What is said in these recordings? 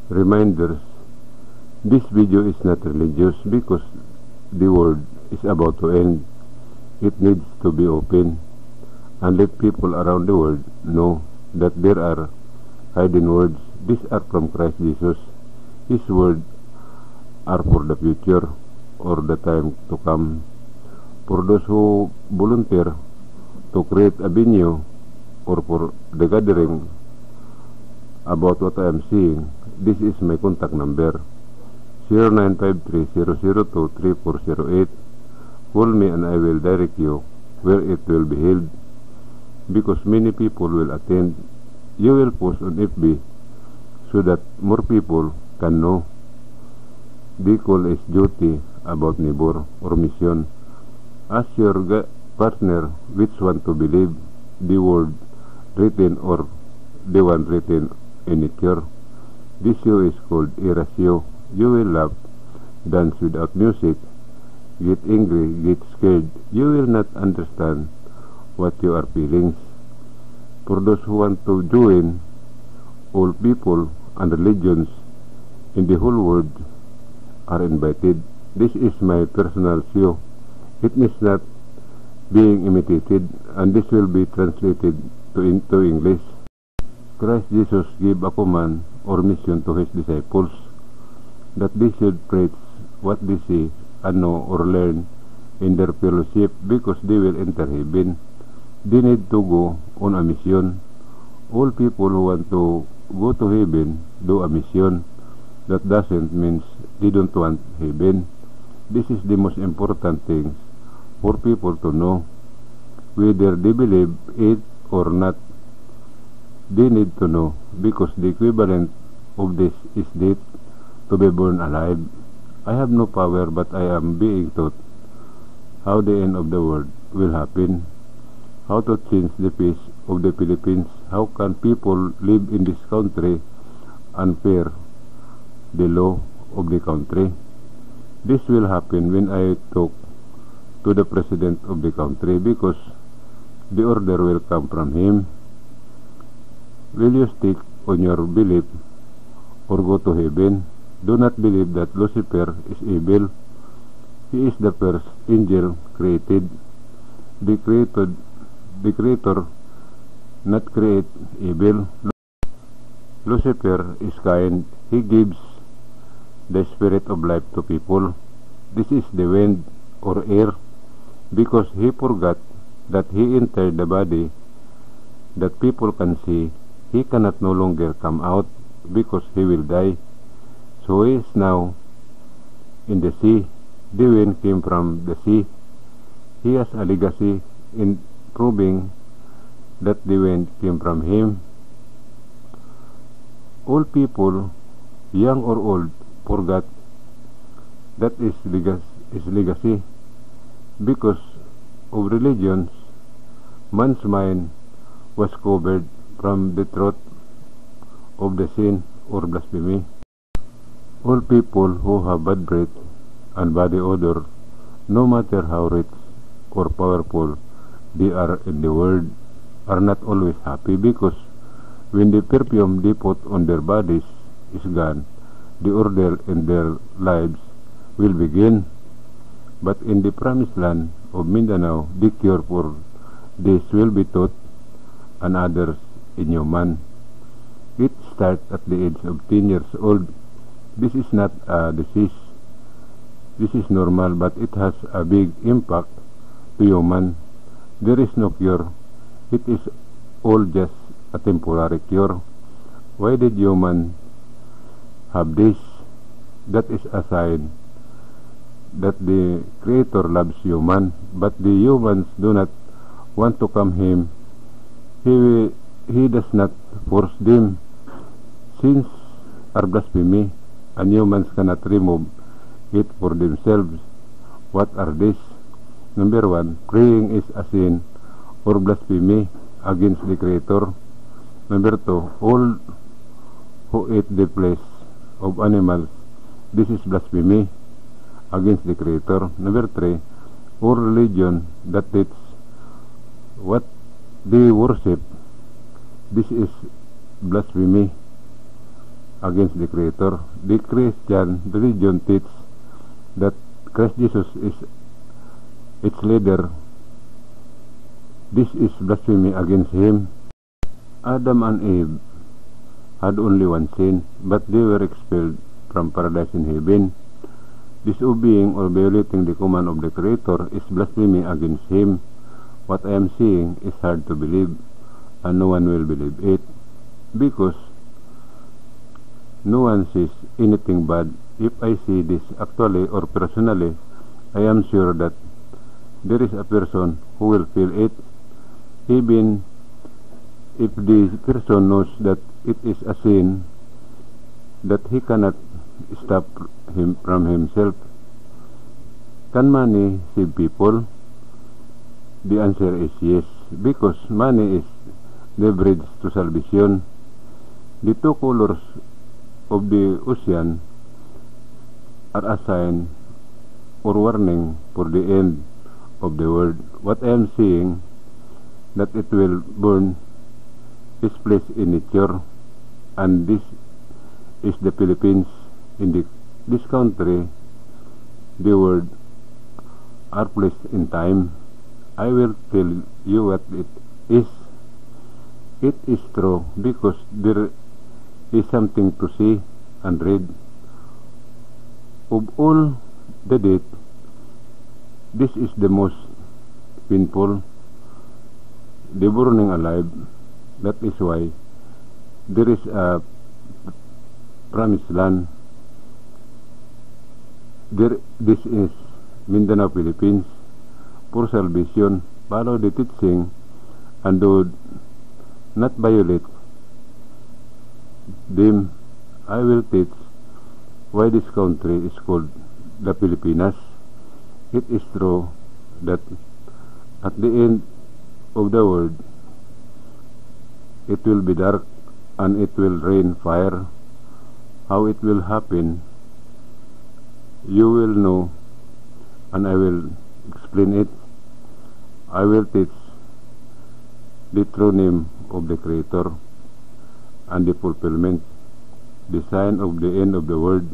Reminders: this video is not religious because the world is about to end. It needs to be open and let people around the world know that there are hidden words. These are from Christ Jesus. His words are for the future or the time to come. For those who volunteer to create a venue or for the gathering about what I am seeing, this is my contact number: 0953-002-3408. Call me and I will direct you where it will be held, because many people will attend. You will post on FB so that more people can know. The call is duty about neighbor or mission. Ask your partner which one to believe, the word written or the one written in a chair. This show is called Erasio. You will laugh, dance without music, get angry, get scared. You will not understand what your feelings. For those who want to join, all people and religions in the whole world are invited. This is my personal show. It is not being imitated, and this will be translated into English. Christ Jesus gave a command or mission to his disciples that they should preach what they see and know or learn in their fellowship, because they will enter heaven. They need to go on a mission. All people who want to go to heaven do a mission. That doesn't mean they don't want heaven. This is the most important thing for people to know. Whether they believe it or not, they need to know, because the equivalent of this is death, to be born alive. I have no power, but I am being taught how the end of the world will happen, how to change the face of the Philippines, how can people live in this country and fear the law of the country. This will happen when I talk to the president of the country, because the order will come from him. Will you stick on your belief or go to heaven? Do not believe that Lucifer is evil. He is the first angel created. The creator not create evil. Lucifer is kind. He gives the spirit of life to people. This is the wind or air, because he forgot that he entered the body that people can see. He cannot no longer come out because he will die. So he is now in the sea. The wind came from the sea. He has a legacy in proving that the wind came from him. All people, young or old, forgot that is legacy. Because of religions, man's mind was covered from the truth of the sin or blasphemy. All people who have bad breath and body odor, no matter how rich or powerful they are in the world, are not always happy, because when the perfume they put on their bodies is gone, the order in their lives will begin. But in the promised land of Mindanao, the cure for this will be taught, and others in human. It starts at the age of 10 years old. This is not a disease. This is normal, but it has a big impact to human. There is no cure. It is all just a temporary cure. Why did human have this? That is a sign that the Creator loves human, but the humans do not want to come him. He does not force them. Sins are blasphemy, and humans cannot remove it for themselves. What are these? Number 1, praying is a sin or blasphemy against the Creator. Number 2, all who eat the flesh of animals, this is blasphemy against the Creator. Number 3, all religion that teach what they worship, this is blasphemy against the Creator. The Christian religion teaches that Christ Jesus is its leader. This is blasphemy against him. Adam and Eve had only one sin, but they were expelled from paradise in heaven. Disobeying or violating the command of the Creator is blasphemy against him. What I am saying is hard to believe, and no one will believe it, because no one says anything bad. If I see this actually or personally, I am sure that there is a person who will feel it, even if the person knows that it is a sin that he cannot stop him from himself. Can money save people? The answer is yes, because money is the bridge to salvation. The two colors of the ocean are a sign or warning for the end of the world. What I am saying, that it will burn, is placed in nature, and this is the Philippines. In this country, the world are placed in time. I will tell you what it is. It is true because there is something to see and read. Of all the death, this is the most painful, the burning alive. That is why there is a promised land. This is Mindanao, Philippines. For salvation, follow the teaching and do not violate them. I will teach why this country is called the Pilipinas. It is true that at the end of the world, it will be dark and it will rain fire. How it will happen, you will know, and I will explain it. I will teach the true name of the Creator and the fulfillment, the sign of the end of the world.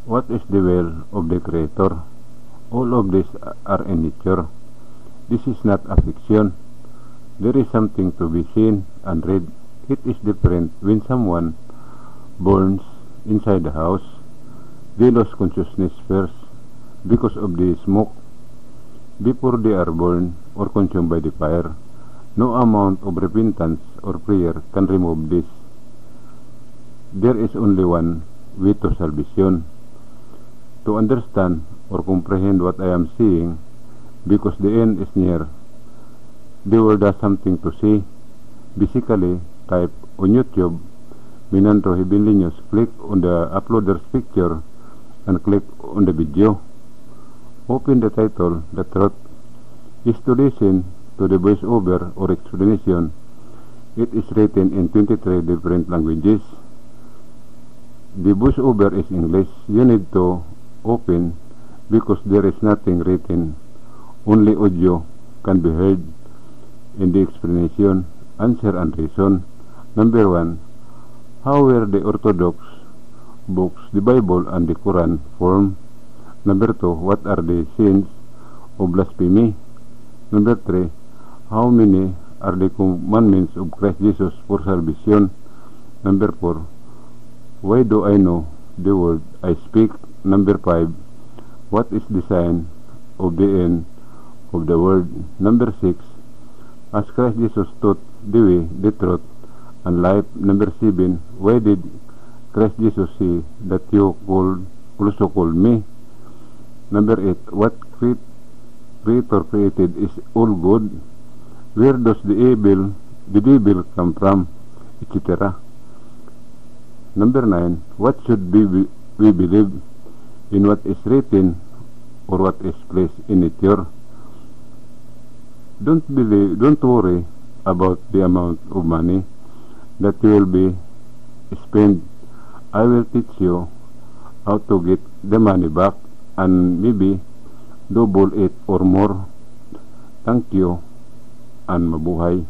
What is the will of the Creator? All of these are in nature. This is not a fiction. There is something to be seen and read. It is different when someone burns inside the house. They lose consciousness first because of the smoke. Before they are burned or consumed by the fire, no amount of repentance or prayer can remove this. There is only one way to salvation. To understand or comprehend what I am saying, because the end is near, the world has something to say. Basically, type on YouTube Minantro Heavenly News, click on the uploader's picture and click on the video. Open the title. The truth is to listen to the voiceover or explanation. It is written in 23 different languages. The voiceover is English. You need to open because there is nothing written. Only audio can be heard in the explanation, answer and reason. Number 1. How were the Orthodox books, the Bible and the Quran, formed? Number 2. What are the sins of blasphemy? Number 3. How many are the commandments of Christ Jesus for salvation? Number 4. Why do I know the word I speak? Number 5. What is the sign of the end of the world? Number 6. As Christ Jesus taught the way, the truth, and life. Number 7. Why did Christ Jesus say that you also call me? Number 8. What Creator created is all good. Where does the devil come from? Etc. Number 9. What should we believe? In what is written or what is placed in nature? Don't worry about the amount of money that will be spent. I will teach you how to get the money back and maybe double it or more. Thank you and mabuhay.